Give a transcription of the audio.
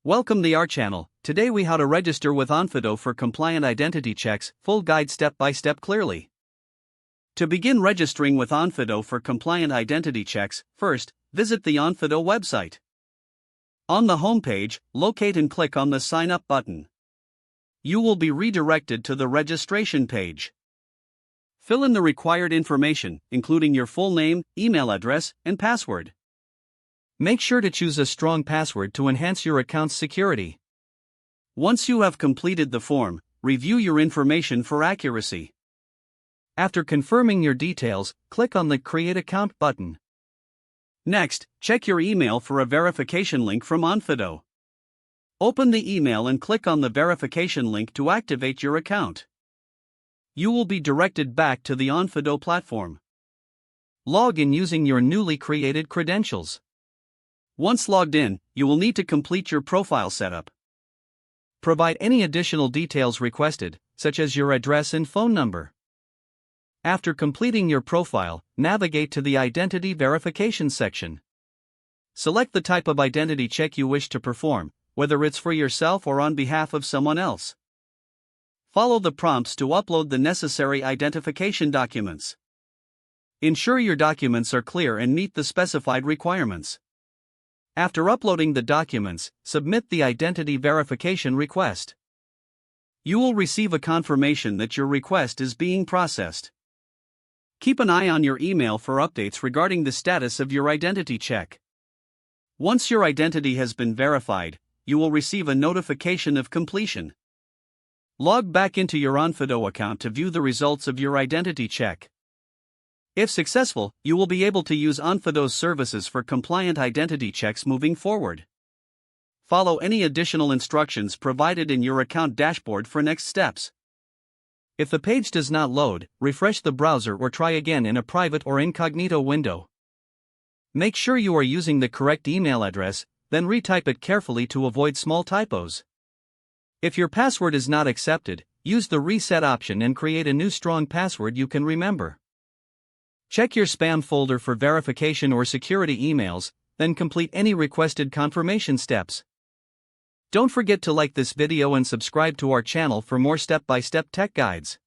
Welcome to our channel. Today we how to register with Onfido for compliant identity checks, full guide step by step clearly. To begin registering with Onfido for compliant identity checks, first, visit the Onfido website. On the homepage, locate and click on the Sign Up button. You will be redirected to the registration page. Fill in the required information, including your full name, email address, and password. Make sure to choose a strong password to enhance your account's security. Once you have completed the form, review your information for accuracy. After confirming your details, click on the Create Account button. Next, check your email for a verification link from Onfido. Open the email and click on the verification link to activate your account. You will be directed back to the Onfido platform. Log in using your newly created credentials. Once logged in, you will need to complete your profile setup. Provide any additional details requested, such as your address and phone number. After completing your profile, navigate to the Identity Verification section. Select the type of identity check you wish to perform, whether it's for yourself or on behalf of someone else. Follow the prompts to upload the necessary identification documents. Ensure your documents are clear and meet the specified requirements. After uploading the documents, submit the identity verification request. You will receive a confirmation that your request is being processed. Keep an eye on your email for updates regarding the status of your identity check. Once your identity has been verified, you will receive a notification of completion. Log back into your Onfido account to view the results of your identity check. If successful, you will be able to use Onfido's services for compliant identity checks moving forward. Follow any additional instructions provided in your account dashboard for next steps. If the page does not load, refresh the browser or try again in a private or incognito window. Make sure you are using the correct email address, then retype it carefully to avoid small typos. If your password is not accepted, use the reset option and create a new strong password you can remember. Check your spam folder for verification or security emails, then complete any requested confirmation steps. Don't forget to like this video and subscribe to our channel for more step-by-step tech guides.